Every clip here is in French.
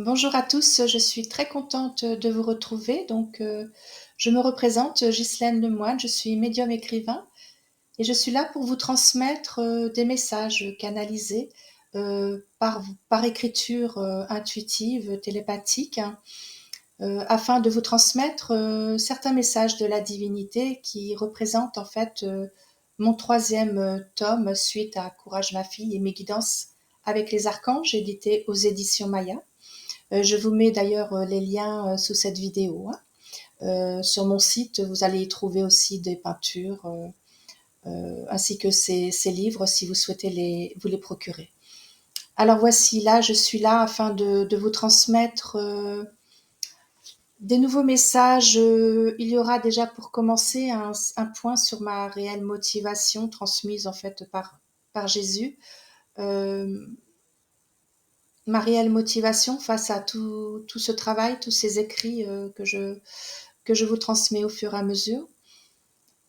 Bonjour à tous, je suis très contente de vous retrouver. Je me représente, Ghislaine Lemoine, je suis médium écrivain et je suis là pour vous transmettre des messages canalisés par écriture intuitive, télépathique, hein, afin de vous transmettre certains messages de la divinité qui représentent en fait mon troisième tome suite à Courage ma fille et mes guidances avec les archanges, édité aux éditions Maya. Je vous mets d'ailleurs les liens sous cette vidéo, hein. Sur mon site, vous allez y trouver aussi des peintures ainsi que ces livres si vous souhaitez vous les procurer. Alors voici, là, je suis là afin de vous transmettre des nouveaux messages. Il y aura déjà pour commencer un point sur ma réelle motivation transmise en fait par Jésus. Euh, Ma réelle motivation face à tout ce travail, tous ces écrits que je vous transmets au fur et à mesure.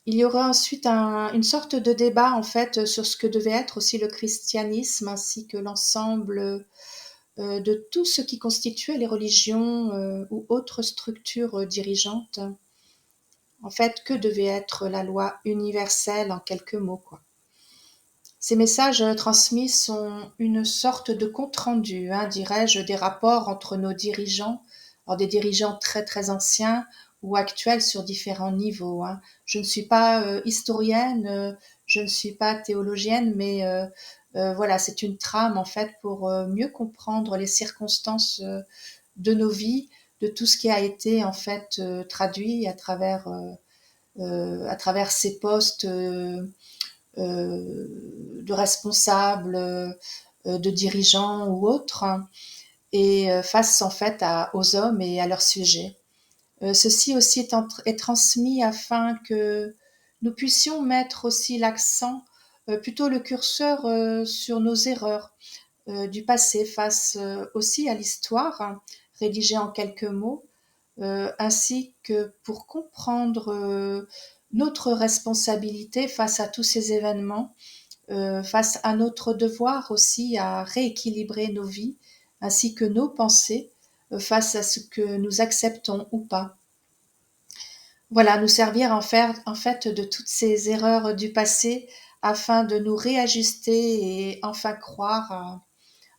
Il y aura ensuite une sorte de débat en fait sur ce que devait être aussi le christianisme ainsi que l'ensemble de tout ce qui constituait les religions ou autres structures dirigeantes. En fait, que devait être la loi universelle en quelques mots, quoi. Ces messages transmis sont une sorte de compte-rendu, hein, dirais-je, des rapports entre nos dirigeants, alors des dirigeants très très anciens ou actuels sur différents niveaux, hein. Je ne suis pas historienne, je ne suis pas théologienne, mais voilà, c'est une trame en fait pour mieux comprendre les circonstances de nos vies, de tout ce qui a été en fait traduit à travers ces postes de responsables, de dirigeants ou autres, hein, et face en fait aux hommes et à leur sujet. Ceci aussi est transmis afin que nous puissions mettre aussi l'accent, plutôt le curseur sur nos erreurs du passé face aussi à l'histoire, hein, rédigée en quelques mots, ainsi que pour comprendre notre responsabilité face à tous ces événements, face à notre devoir aussi à rééquilibrer nos vies ainsi que nos pensées face à ce que nous acceptons ou pas. Voilà, nous servir en fait de toutes ces erreurs du passé afin de nous réajuster et enfin croire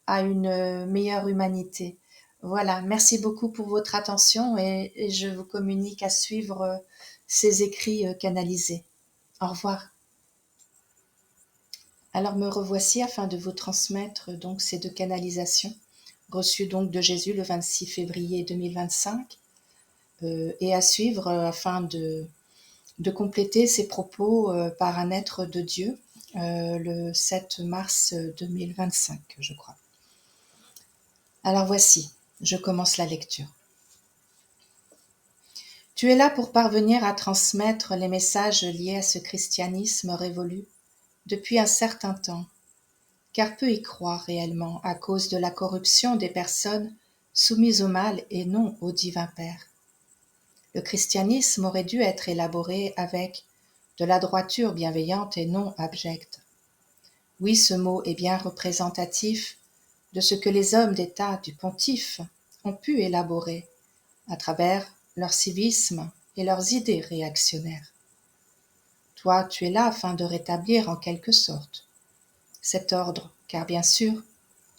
à une meilleure humanité. Voilà, merci beaucoup pour votre attention et je vous communique à suivre ces écrits canalisés. Au revoir. Alors me revoici afin de vous transmettre donc ces deux canalisations reçues donc de Jésus le 26 février 2025 et à suivre afin de compléter ces propos par un être de Dieu le 7 mars 2025, je crois. Alors voici, je commence la lecture. Tu es là pour parvenir à transmettre les messages liés à ce christianisme révolu depuis un certain temps, car peu y croient réellement à cause de la corruption des personnes soumises au mal et non au divin Père. Le christianisme aurait dû être élaboré avec de la droiture bienveillante et non abjecte. Oui, ce mot est bien représentatif de ce que les hommes d'État du pontife ont pu élaborer à travers leur civisme et leurs idées réactionnaires. Toi, tu es là afin de rétablir en quelque sorte cet ordre, car bien sûr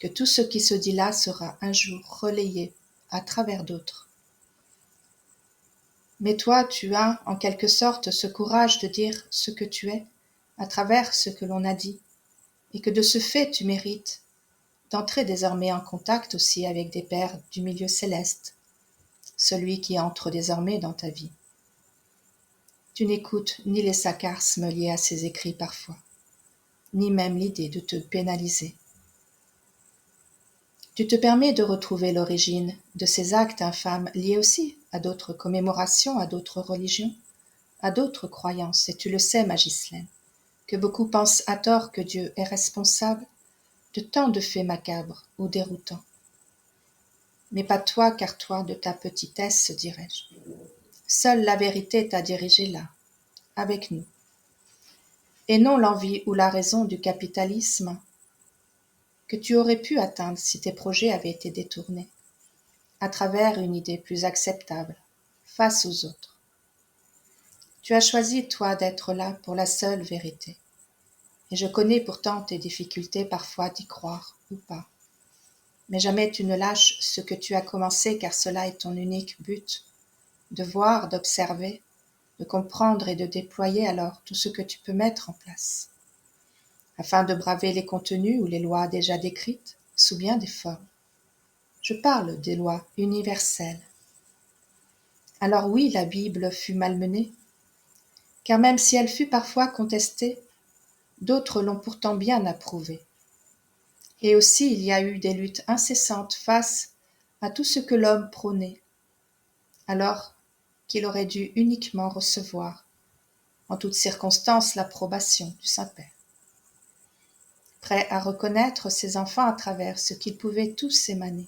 que tout ce qui se dit là sera un jour relayé à travers d'autres. Mais toi, tu as en quelque sorte ce courage de dire ce que tu es à travers ce que l'on a dit, et que de ce fait tu mérites d'entrer désormais en contact aussi avec des pères du milieu céleste, celui qui entre désormais dans ta vie. Tu n'écoutes ni les sarcasmes liés à ces écrits parfois, ni même l'idée de te pénaliser. Tu te permets de retrouver l'origine de ces actes infâmes liés aussi à d'autres commémorations, à d'autres religions, à d'autres croyances, et tu le sais, ma Ghislaine, que beaucoup pensent à tort que Dieu est responsable de tant de faits macabres ou déroutants. Mais pas toi, car toi, de ta petitesse, dirais-je. Seule la vérité t'a dirigé là, avec nous, et non l'envie ou la raison du capitalisme que tu aurais pu atteindre si tes projets avaient été détournés. à travers une idée plus acceptable face aux autres. Tu as choisi, toi, d'être là pour la seule vérité. Et je connais pourtant tes difficultés parfois d'y croire ou pas. Mais jamais tu ne lâches ce que tu as commencé car cela est ton unique but, de voir, d'observer, de comprendre et de déployer alors tout ce que tu peux mettre en place, afin de braver les contenus ou les lois déjà décrites sous bien des formes. Je parle des lois universelles. Alors oui, la Bible fut malmenée, car même si elle fut parfois contestée, d'autres l'ont pourtant bien approuvée. Et aussi il y a eu des luttes incessantes face à tout ce que l'homme prônait, alors qu'il aurait dû uniquement recevoir, en toutes circonstances, l'approbation du Saint-Père. Prêt à reconnaître ses enfants à travers ce qu'ils pouvaient tous émaner.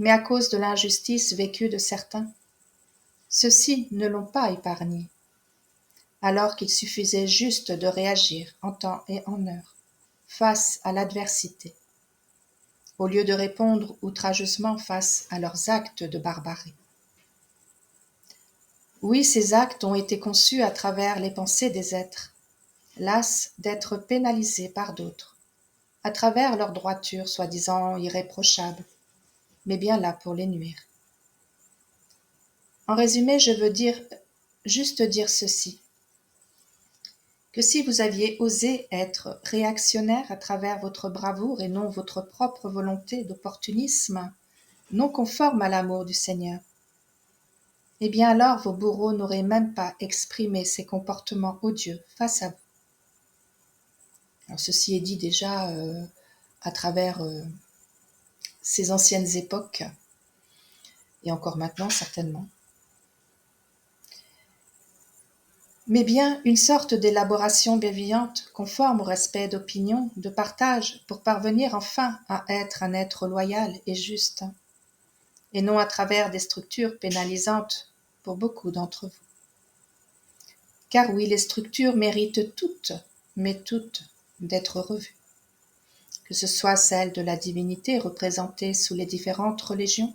Mais à cause de l'injustice vécue de certains, ceux-ci ne l'ont pas épargné, alors qu'il suffisait juste de réagir en temps et en heure face à l'adversité, au lieu de répondre outrageusement face à leurs actes de barbarie. Oui, ces actes ont été conçus à travers les pensées des êtres, las d'être pénalisés par d'autres, à travers leur droiture soi-disant irréprochable, mais bien là pour les nuire. En résumé, je veux juste dire ceci, que si vous aviez osé être réactionnaire à travers votre bravoure et non votre propre volonté d'opportunisme, non conforme à l'amour du Seigneur, eh bien alors vos bourreaux n'auraient même pas exprimé ces comportements odieux face à vous. Alors ceci est dit déjà à travers ces anciennes époques, et encore maintenant certainement. Mais bien une sorte d'élaboration bienveillante, conforme au respect d'opinion, de partage, pour parvenir enfin à être un être loyal et juste, et non à travers des structures pénalisantes pour beaucoup d'entre vous. Car oui, les structures méritent toutes, mais toutes, d'être revues. Que ce soit celle de la divinité représentée sous les différentes religions,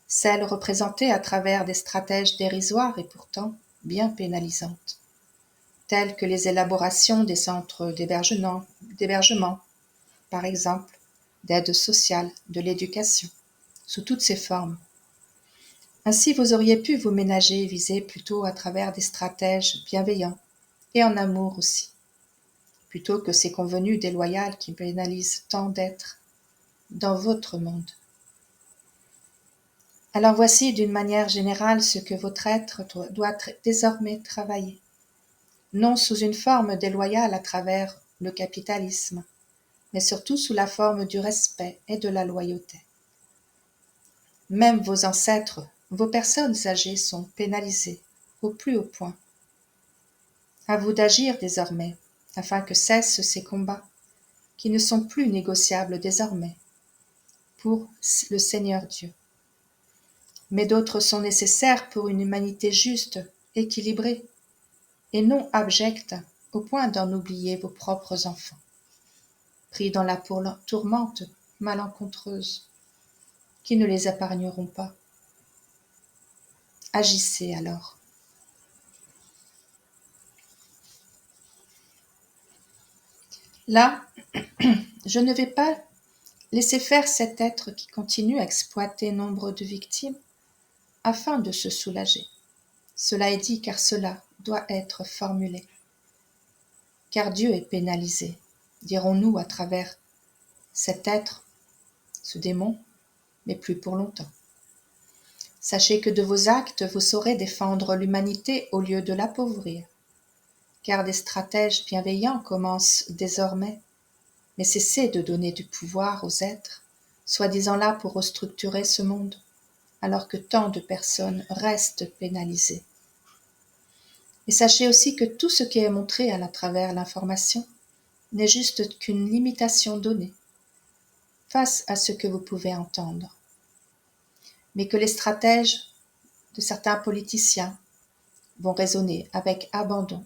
celle représentée à travers des stratèges dérisoires et pourtant bien pénalisantes, telles que les élaborations des centres d'hébergement, par exemple, d'aide sociale, de l'éducation, sous toutes ses formes. Ainsi vous auriez pu vous ménager et viser plutôt à travers des stratèges bienveillants, et en amour aussi, plutôt que ces convenues déloyales qui pénalisent tant d'êtres dans votre monde. Alors voici d'une manière générale ce que votre être doit désormais travailler, non sous une forme déloyale à travers le capitalisme, mais surtout sous la forme du respect et de la loyauté. Même vos ancêtres, vos personnes âgées sont pénalisées au plus haut point. À vous d'agir désormais, afin que cessent ces combats, qui ne sont plus négociables désormais, pour le Seigneur Dieu. Mais d'autres sont nécessaires pour une humanité juste, équilibrée, et non abjecte au point d'en oublier vos propres enfants, pris dans la tourmente malencontreuse, qui ne les épargneront pas. Agissez alors. Là, je ne vais pas laisser faire cet être qui continue à exploiter nombre de victimes afin de se soulager. Cela est dit car cela doit être formulé. Car Dieu est pénalisé, dirons-nous à travers cet être, ce démon, mais plus pour longtemps. Sachez que de vos actes vous saurez défendre l'humanité au lieu de l'appauvrir, car des stratèges bienveillants commencent désormais, mais cessez de donner du pouvoir aux êtres, soi-disant là pour restructurer ce monde, alors que tant de personnes restent pénalisées. Et sachez aussi que tout ce qui est montré à travers l'information n'est juste qu'une limitation donnée face à ce que vous pouvez entendre, mais que les stratèges de certains politiciens vont raisonner avec abandon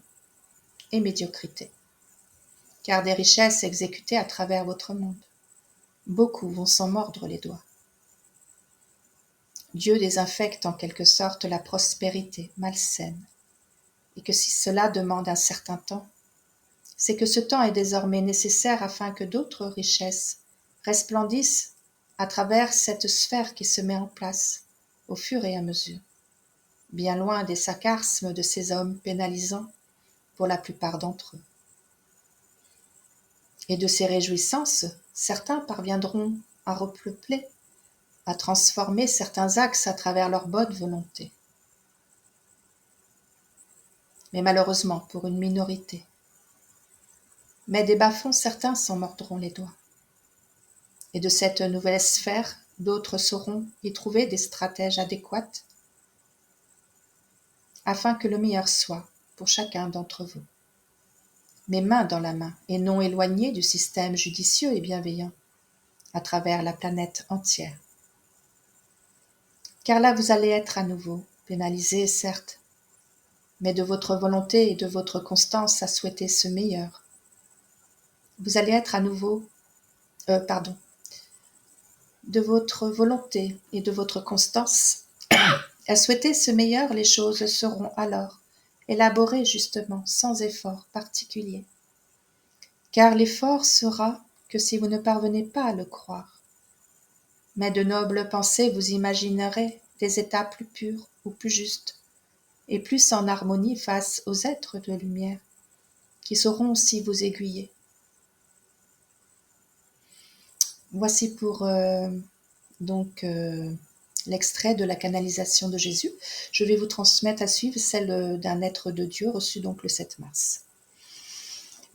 et médiocrité, car des richesses exécutées à travers votre monde, beaucoup vont s'en mordre les doigts. Dieu désinfecte en quelque sorte la prospérité malsaine, et que si cela demande un certain temps, c'est que ce temps est désormais nécessaire afin que d'autres richesses resplendissent à travers cette sphère qui se met en place au fur et à mesure, bien loin des sarcasmes de ces hommes pénalisants pour la plupart d'entre eux. Et de ces réjouissances, certains parviendront à repeupler, à transformer certains axes à travers leur bonne volonté. Mais malheureusement pour une minorité. Mais des bas-fonds, certains s'en mordront les doigts. Et de cette nouvelle sphère, d'autres sauront y trouver des stratèges adéquates afin que le meilleur soit pour chacun d'entre vous. Mais main dans la main et non éloignés du système judicieux et bienveillant à travers la planète entière. Car là vous allez être à nouveau pénalisés, certes, mais de votre volonté et de votre constance à souhaiter ce meilleur. Vous allez être à nouveau, de votre volonté et de votre constance à souhaiter ce meilleur, les choses seront alors élaborées justement sans effort particulier. Car l'effort sera que si vous ne parvenez pas à le croire. Mais de nobles pensées vous imaginerez des états plus purs ou plus justes, et plus en harmonie face aux êtres de lumière, qui sauront aussi vous aiguiller. Voici pour l'extrait de la canalisation de Jésus. Je vais vous transmettre à suivre celle d'un être de Dieu reçu donc le 7 mars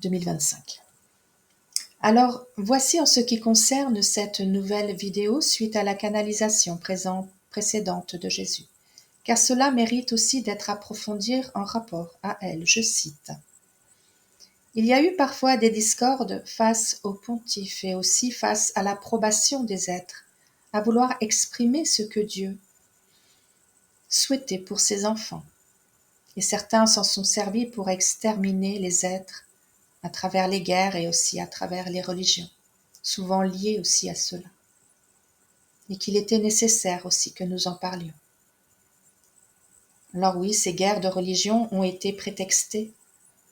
2025. Alors, voici en ce qui concerne cette nouvelle vidéo suite à la canalisation précédente de Jésus, car cela mérite aussi d'être approfondi en rapport à elle. Je cite. Il y a eu parfois des discordes face au pontife et aussi face à l'approbation des êtres, à vouloir exprimer ce que Dieu souhaitait pour ses enfants. Et certains s'en sont servis pour exterminer les êtres à travers les guerres et aussi à travers les religions, souvent liées aussi à cela. Et qu'il était nécessaire aussi que nous en parlions. Alors oui, ces guerres de religion ont été prétextées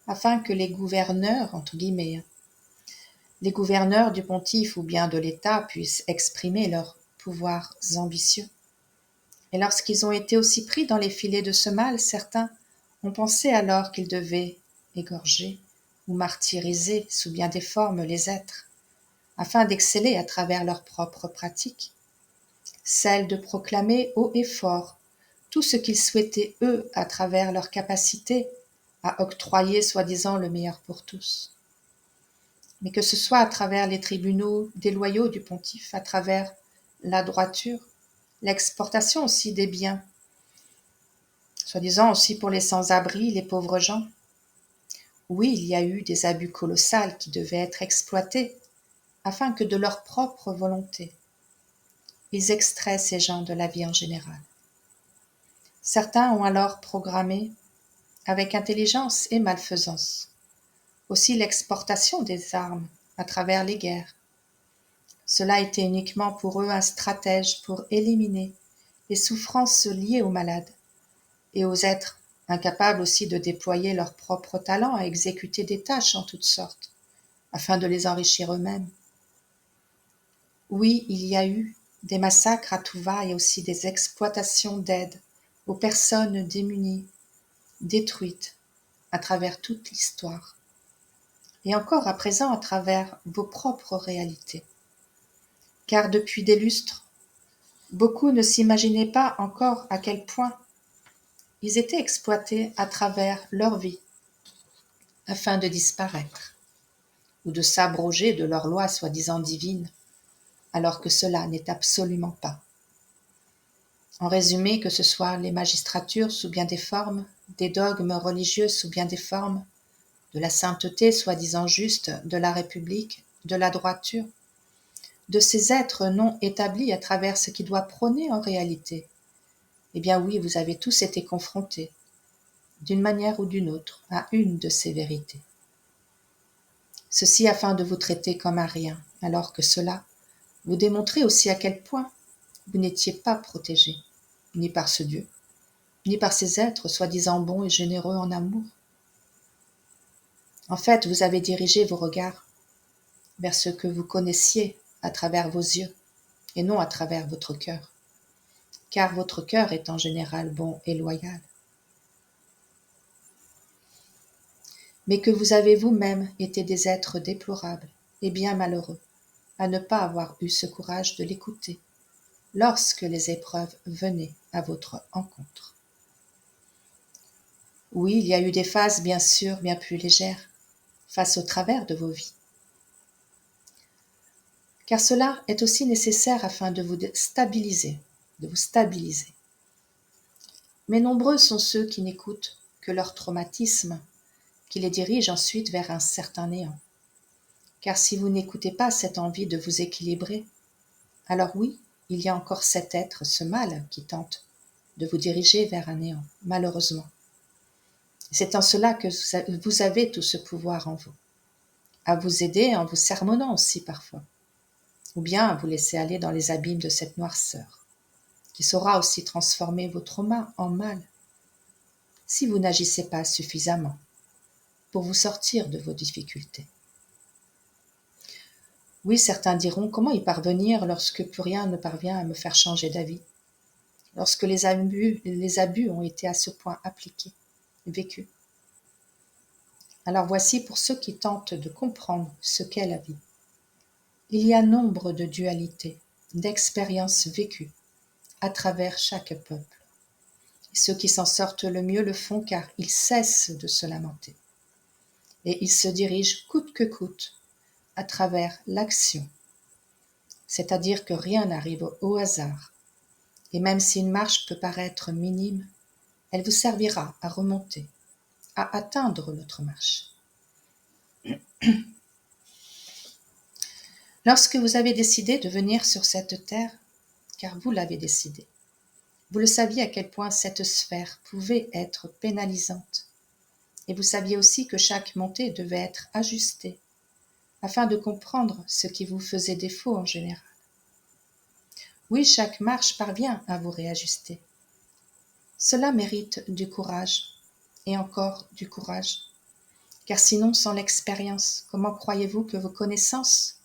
afin que les gouverneurs, entre guillemets, les gouverneurs du pontife ou bien de l'État puissent exprimer leurs pouvoirs ambitieux. Et lorsqu'ils ont été aussi pris dans les filets de ce mal, certains ont pensé alors qu'ils devaient égorger ou martyriser sous bien des formes les êtres, afin d'exceller à travers leurs propres pratiques, celle de proclamer haut et fort tout ce qu'ils souhaitaient eux à travers leur capacité à octroyer soi-disant le meilleur pour tous. Mais que ce soit à travers les tribunaux déloyaux du pontife, à travers la droiture, l'exportation aussi des biens, soi-disant aussi pour les sans-abri, les pauvres gens. Oui, il y a eu des abus colossaux qui devaient être exploités afin que de leur propre volonté, ils extraient ces gens de la vie en général. Certains ont alors programmé, avec intelligence et malfaisance, aussi l'exportation des armes à travers les guerres. Cela était uniquement pour eux un stratège pour éliminer les souffrances liées aux malades et aux êtres incapables aussi de déployer leur propre talent à exécuter des tâches en toutes sortes, afin de les enrichir eux-mêmes. Oui, il y a eu des massacres à tout va et aussi des exploitations d'aide aux personnes démunies, détruites à travers toute l'histoire, et encore à présent à travers vos propres réalités. Car depuis des lustres, beaucoup ne s'imaginaient pas encore à quel point ils étaient exploités à travers leur vie, afin de disparaître, ou de s'abroger de leurs lois soi-disant divines, alors que cela n'est absolument pas. En résumé, que ce soit les magistratures sous bien des formes, des dogmes religieux sous bien des formes, de la sainteté soi-disant juste, de la République, de la droiture, de ces êtres non établis à travers ce qui doit prôner en réalité. Eh bien oui, vous avez tous été confrontés, d'une manière ou d'une autre, à une de ces vérités. Ceci afin de vous traiter comme un rien, alors que cela vous démontrait aussi à quel point vous n'étiez pas protégé, ni par ce Dieu, ni par ces êtres soi-disant bons et généreux en amour. En fait, vous avez dirigé vos regards vers ce que vous connaissiez à travers vos yeux et non à travers votre cœur, car votre cœur est en général bon et loyal. Mais que vous avez vous-même été des êtres déplorables et bien malheureux à ne pas avoir eu ce courage de l'écouter lorsque les épreuves venaient à votre encontre. Oui, il y a eu des phases bien sûr bien plus légères face au travers de vos vies, car cela est aussi nécessaire afin de vous stabiliser, Mais nombreux sont ceux qui n'écoutent que leur traumatisme, qui les dirige ensuite vers un certain néant. Car si vous n'écoutez pas cette envie de vous équilibrer, alors oui, il y a encore cet être, ce mal, qui tente de vous diriger vers un néant, malheureusement. C'est en cela que vous avez tout ce pouvoir en vous, à vous aider en vous sermonnant aussi parfois, ou bien à vous laisser aller dans les abîmes de cette noirceur, qui saura aussi transformer vos traumas en mal, si vous n'agissez pas suffisamment pour vous sortir de vos difficultés. Oui, certains diront comment y parvenir lorsque plus rien ne parvient à me faire changer d'avis, lorsque les abus ont été à ce point appliqués, vécus. Alors voici pour ceux qui tentent de comprendre ce qu'est la vie. Il y a nombre de dualités, d'expériences vécues à travers chaque peuple. Et ceux qui s'en sortent le mieux le font car ils cessent de se lamenter. Et ils se dirigent coûte que coûte à travers l'action. C'est-à-dire que rien n'arrive au hasard. Et même si une marche peut paraître minime, elle vous servira à remonter, à atteindre l'autre marche. Lorsque vous avez décidé de venir sur cette terre, car vous l'avez décidé, vous le saviez à quel point cette sphère pouvait être pénalisante. Et vous saviez aussi que chaque montée devait être ajustée, afin de comprendre ce qui vous faisait défaut en général. Oui, chaque marche parvient à vous réajuster. Cela mérite du courage, et encore du courage. Car sinon, sans l'expérience, comment croyez-vous que vos connaissances,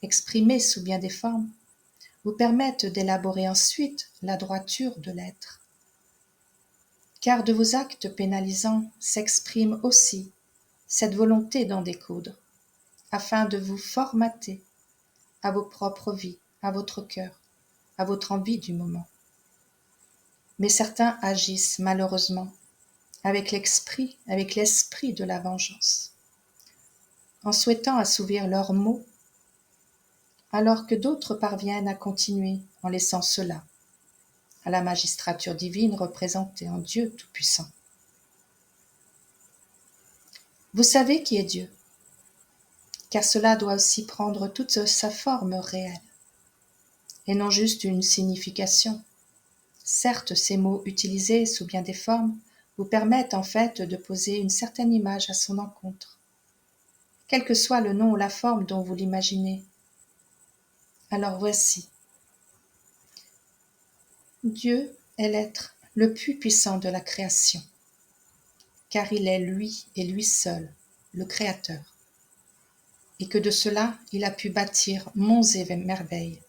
exprimées sous bien des formes, vous permettent d'élaborer ensuite la droiture de l'être? Car de vos actes pénalisants s'exprime aussi cette volonté d'en découdre, afin de vous formater à vos propres vies, à votre cœur, à votre envie du moment. Mais certains agissent malheureusement avec l'esprit de la vengeance, en souhaitant assouvir leurs maux, alors que d'autres parviennent à continuer en laissant cela à la magistrature divine représentée en Dieu Tout-Puissant. Vous savez qui est Dieu, car cela doit aussi prendre toute sa forme réelle, et non juste une signification. Certes, ces mots utilisés sous bien des formes vous permettent en fait de poser une certaine image à son encontre, quel que soit le nom ou la forme dont vous l'imaginez. Alors voici. Dieu est l'être le plus puissant de la création, car il est lui et lui seul, le Créateur, et que de cela il a pu bâtir monts et merveilles,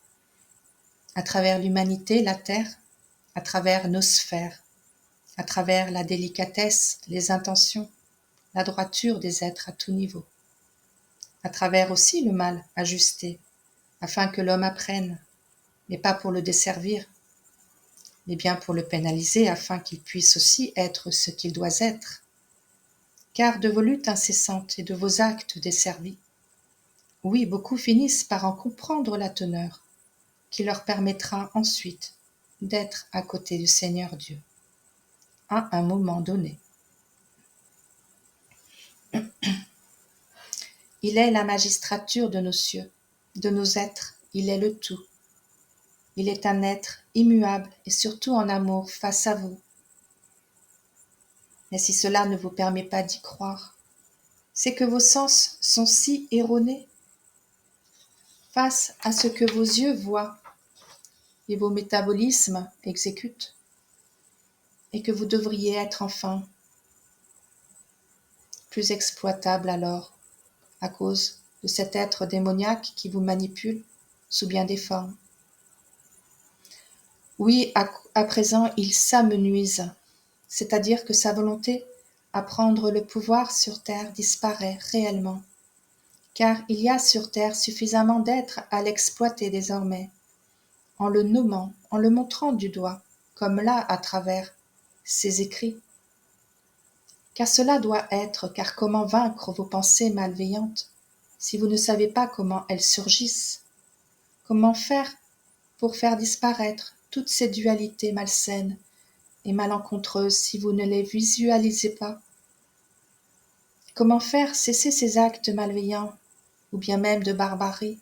à travers l'humanité, la terre, à travers nos sphères, à travers la délicatesse, les intentions, la droiture des êtres à tout niveau, à travers aussi le mal ajusté, afin que l'homme apprenne, mais pas pour le desservir, mais bien pour le pénaliser afin qu'il puisse aussi être ce qu'il doit être. Car de vos luttes incessantes et de vos actes desservis, oui, beaucoup finissent par en comprendre la teneur, qui leur permettra ensuite d'être à côté du Seigneur Dieu, à un moment donné. Il est la magistrature de nos cieux, de nos êtres, il est le tout. Il est un être immuable et surtout en amour face à vous. Mais si cela ne vous permet pas d'y croire, c'est que vos sens sont si erronés face à ce que vos yeux voient et vos métabolismes exécutent, et que vous devriez être enfin plus exploitable alors, à cause de cet être démoniaque qui vous manipule sous bien des formes. Oui, à présent, il s'amenuise, c'est-à-dire que sa volonté à prendre le pouvoir sur terre disparaît réellement, car il y a sur terre suffisamment d'êtres à l'exploiter désormais, en le nommant, en le montrant du doigt, comme là à travers ses écrits. Car cela doit être, car comment vaincre vos pensées malveillantes si vous ne savez pas comment elles surgissent? Comment faire pour faire disparaître toutes ces dualités malsaines et malencontreuses si vous ne les visualisez pas? Comment faire cesser ces actes malveillants ou bien même de barbarie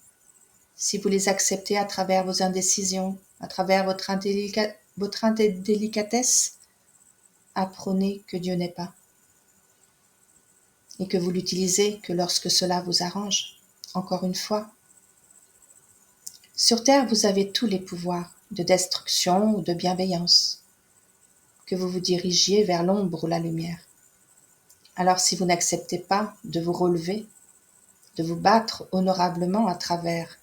si vous les acceptez à travers vos indécisions, à travers votre indélicatesse à prôner que Dieu n'est pas et que vous l'utilisez que lorsque cela vous arrange? Encore une fois, sur terre vous avez tous les pouvoirs de destruction ou de bienveillance, que vous vous dirigiez vers l'ombre ou la lumière. Alors si vous n'acceptez pas de vous relever, de vous battre honorablement à travers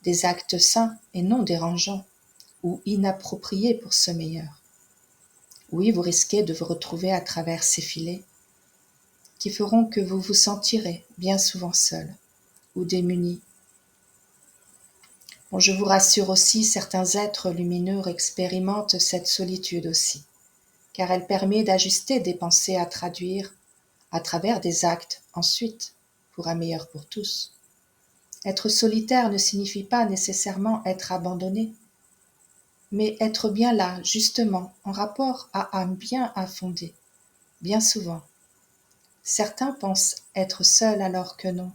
des actes sains et non dérangeants ou inappropriés pour ce meilleur, oui, vous risquez de vous retrouver à travers ces filets qui feront que vous vous sentirez bien souvent seul ou démuni. Bon, je vous rassure aussi, certains êtres lumineux expérimentent cette solitude aussi, car elle permet d'ajuster des pensées à traduire à travers des actes ensuite pour un meilleur pour tous. Être solitaire ne signifie pas nécessairement être abandonné, mais être bien là, justement, en rapport à un bien à fonder, bien souvent. Certains pensent être seuls alors que non.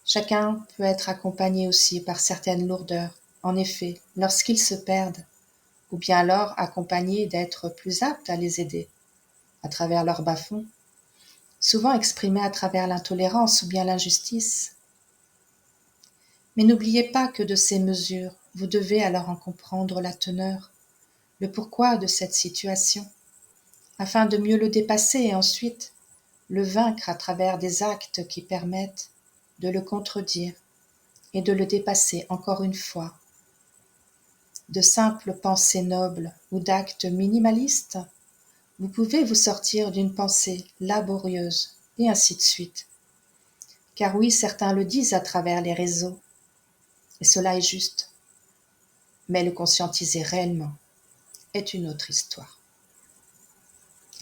Chacun peut être accompagné aussi par certaines lourdeurs, en effet, lorsqu'ils se perdent, ou bien alors accompagné d'être plus aptes à les aider, à travers leurs bas-fonds, souvent exprimés à travers l'intolérance ou bien l'injustice. Mais n'oubliez pas que de ces mesures, vous devez alors en comprendre la teneur, le pourquoi de cette situation, afin de mieux le dépasser et ensuite le vaincre à travers des actes qui permettent de le contredire et de le dépasser encore une fois. De simples pensées nobles ou d'actes minimalistes, vous pouvez vous sortir d'une pensée laborieuse et ainsi de suite. Car oui, certains le disent à travers les réseaux, et cela est juste. Mais le conscientiser réellement est une autre histoire.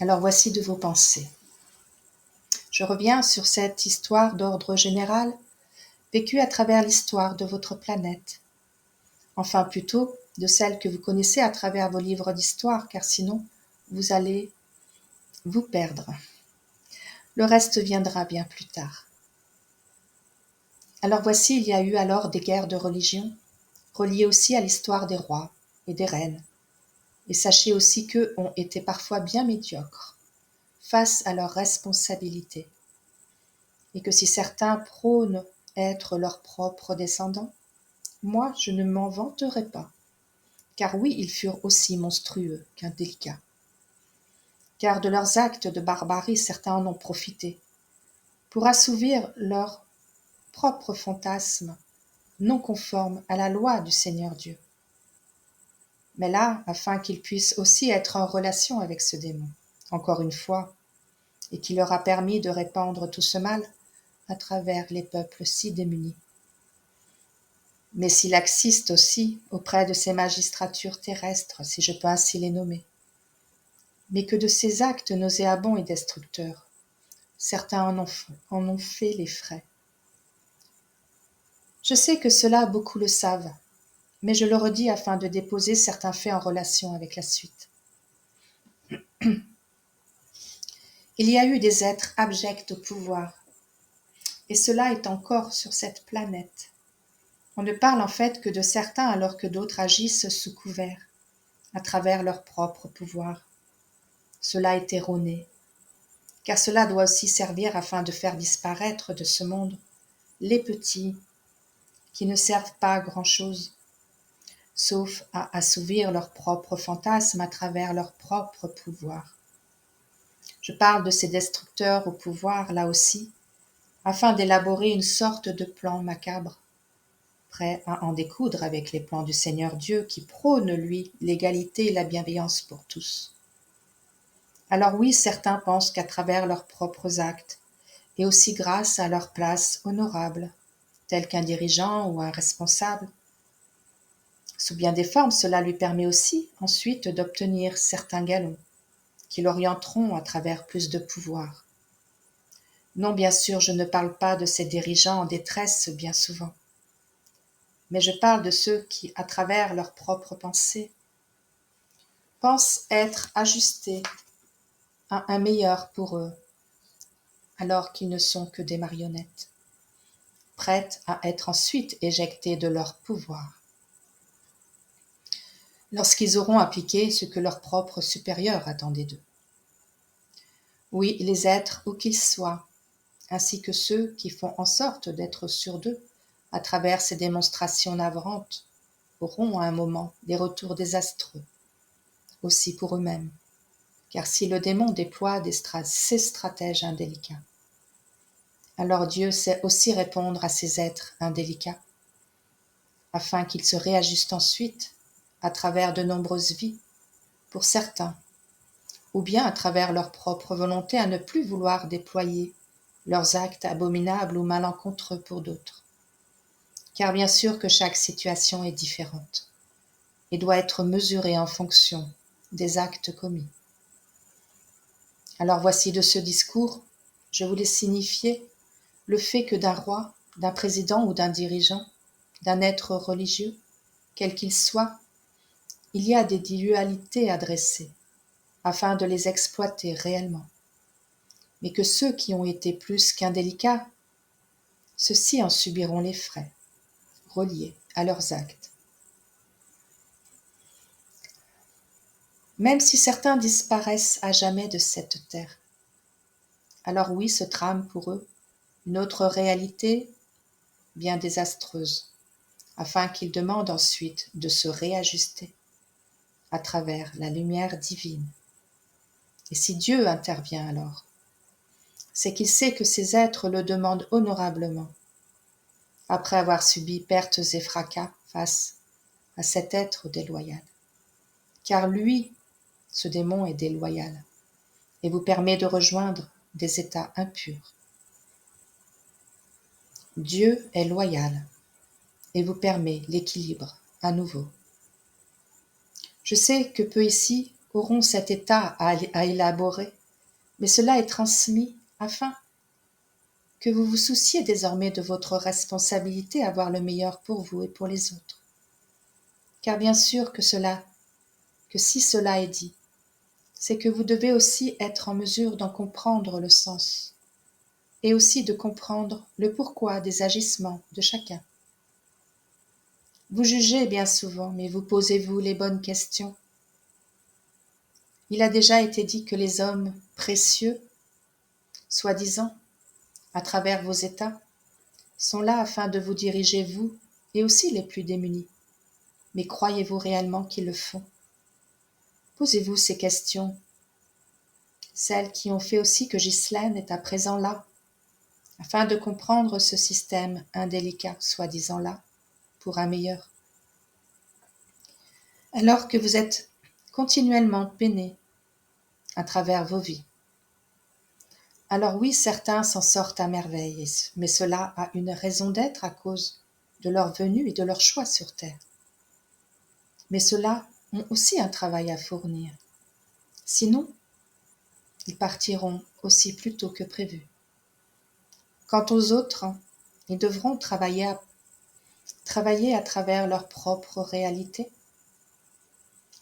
Alors voici de vos pensées. Je reviens sur cette histoire d'ordre général vécue à travers l'histoire de votre planète. Enfin plutôt de celle que vous connaissez à travers vos livres d'histoire, car sinon vous allez vous perdre. Le reste viendra bien plus tard. Alors voici, il y a eu alors des guerres de religion, reliées aussi à l'histoire des rois et des reines. Et sachez aussi qu'eux ont été parfois bien médiocres face à leurs responsabilités. Et que si certains prônent être leurs propres descendants, moi je ne m'en vanterai pas. Car oui, ils furent aussi monstrueux qu'indélicats. Car de leurs actes de barbarie, certains en ont profité pour assouvir leurs propres fantasmes non conformes à la loi du Seigneur Dieu. Mais là, afin qu'ils puissent aussi être en relation avec ce démon, encore une fois, et qui leur a permis de répandre tout ce mal à travers les peuples si démunis. Mais s'il existe aussi auprès de ces magistratures terrestres, si je peux ainsi les nommer, mais que de ces actes nauséabonds et destructeurs, certains en ont fait les frais. Je sais que cela beaucoup le savent, mais je le redis afin de déposer certains faits en relation avec la suite. Il y a eu des êtres abjects au pouvoir, et cela est encore sur cette planète. On ne parle en fait que de certains alors que d'autres agissent sous couvert, à travers leur propre pouvoir. Cela est erroné, car cela doit aussi servir afin de faire disparaître de ce monde les petits qui ne servent pas à grand-chose, sauf à assouvir leurs propres fantasmes à travers leur propre pouvoir. Je parle de ces destructeurs au pouvoir, là aussi, afin d'élaborer une sorte de plan macabre, prêt à en découdre avec les plans du Seigneur Dieu qui prône, lui, l'égalité et la bienveillance pour tous. Alors oui, certains pensent qu'à travers leurs propres actes, et aussi grâce à leur place honorable, tel qu'un dirigeant ou un responsable, sous bien des formes, cela lui permet aussi ensuite d'obtenir certains galons qui l'orienteront à travers plus de pouvoir. Non, bien sûr, je ne parle pas de ces dirigeants en détresse bien souvent, mais je parle de ceux qui, à travers leurs propres pensées, pensent être ajustés à un meilleur pour eux, alors qu'ils ne sont que des marionnettes, prêtes à être ensuite éjectés de leur pouvoir, lorsqu'ils auront appliqué ce que leur propre supérieur attendait d'eux. Oui, les êtres, où qu'ils soient, ainsi que ceux qui font en sorte d'être sûrs d'eux, à travers ces démonstrations navrantes, auront à un moment des retours désastreux, aussi pour eux-mêmes, car si le démon déploie ses stratèges indélicats, alors Dieu sait aussi répondre à ces êtres indélicats, afin qu'ils se réajustent ensuite à travers de nombreuses vies, pour certains, ou bien à travers leur propre volonté à ne plus vouloir déployer leurs actes abominables ou malencontreux pour d'autres. Car bien sûr que chaque situation est différente et doit être mesurée en fonction des actes commis. Alors voici de ce discours, je voulais signifier le fait que d'un roi, d'un président ou d'un dirigeant, d'un être religieux, quel qu'il soit, il y a des dualités à dresser afin de les exploiter réellement. Mais que ceux qui ont été plus qu'indélicats, ceux-ci en subiront les frais, reliés à leurs actes. Même si certains disparaissent à jamais de cette terre, alors oui, se trame pour eux une autre réalité bien désastreuse, afin qu'ils demandent ensuite de se réajuster à travers la lumière divine. Et si Dieu intervient alors, c'est qu'il sait que ces êtres le demandent honorablement, après avoir subi pertes et fracas face à cet être déloyal. Car lui, ce démon est déloyal, et vous permet de rejoindre des états impurs. Dieu est loyal, et vous permet l'équilibre à nouveau. Je sais que peu ici auront cet état à élaborer, mais cela est transmis afin que vous vous souciez désormais de votre responsabilité à voir le meilleur pour vous et pour les autres. Car bien sûr que si cela est dit, c'est que vous devez aussi être en mesure d'en comprendre le sens et aussi de comprendre le pourquoi des agissements de chacun. Vous jugez bien souvent, mais vous posez-vous les bonnes questions? Il a déjà été dit que les hommes précieux, soi-disant, à travers vos états, sont là afin de vous diriger vous et aussi les plus démunis. Mais croyez-vous réellement qu'ils le font? Posez-vous ces questions, celles qui ont fait aussi que Ghislaine est à présent là, afin de comprendre ce système indélicat, soi-disant là, pour un meilleur. Alors que vous êtes continuellement peinés à travers vos vies. Alors oui, certains s'en sortent à merveille, mais cela a une raison d'être à cause de leur venue et de leur choix sur terre. Mais ceux-là ont aussi un travail à fournir. Sinon, ils partiront aussi plus tôt que prévu. Quant aux autres, ils devront travailler à travers leur propre réalité,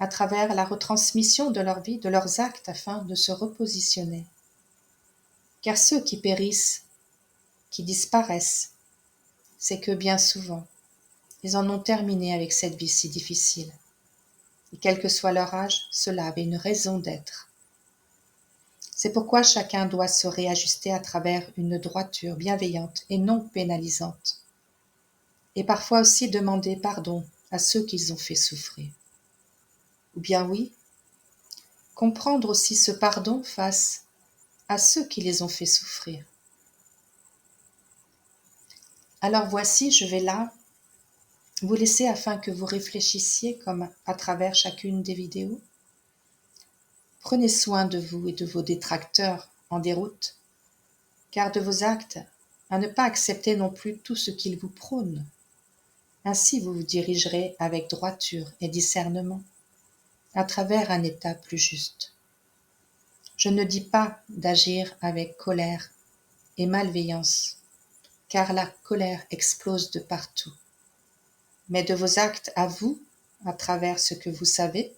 à travers la retransmission de leur vie, de leurs actes, afin de se repositionner. Car ceux qui périssent, qui disparaissent, c'est que bien souvent, ils en ont terminé avec cette vie si difficile. Et quel que soit leur âge, cela avait une raison d'être. C'est pourquoi chacun doit se réajuster à travers une droiture bienveillante et non pénalisante. Et parfois aussi demander pardon à ceux qu'ils ont fait souffrir. Ou bien oui, comprendre aussi ce pardon face à ceux qui les ont fait souffrir. Alors voici, je vais là vous laisser afin que vous réfléchissiez comme à travers chacune des vidéos. Prenez soin de vous et de vos détracteurs en déroute, car de vos actes, à ne pas accepter non plus tout ce qu'ils vous prônent. Ainsi vous vous dirigerez avec droiture et discernement à travers un état plus juste. Je ne dis pas d'agir avec colère et malveillance, car la colère explose de partout. Mais de vos actes à vous, à travers ce que vous savez,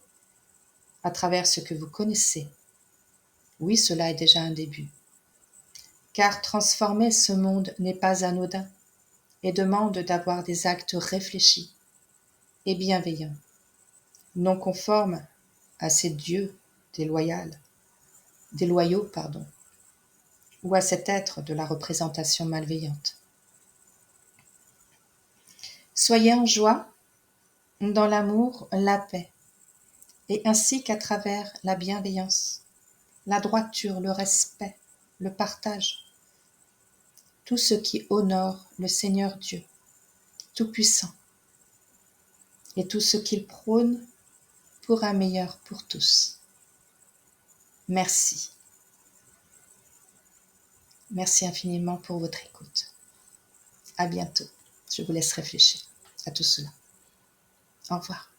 à travers ce que vous connaissez. Oui, cela est déjà un début. Car transformer ce monde n'est pas anodin et demande d'avoir des actes réfléchis et bienveillants, non conformes à ces dieux déloyaux, ou à cet être de la représentation malveillante. Soyez en joie, dans l'amour, la paix, et ainsi qu'à travers la bienveillance, la droiture, le respect, le partage, tout ce qui honore le Seigneur Dieu, Tout-Puissant, et tout ce qu'il prône pour un meilleur pour tous. Merci. Merci infiniment pour votre écoute. À bientôt. Je vous laisse réfléchir à tout cela. Au revoir.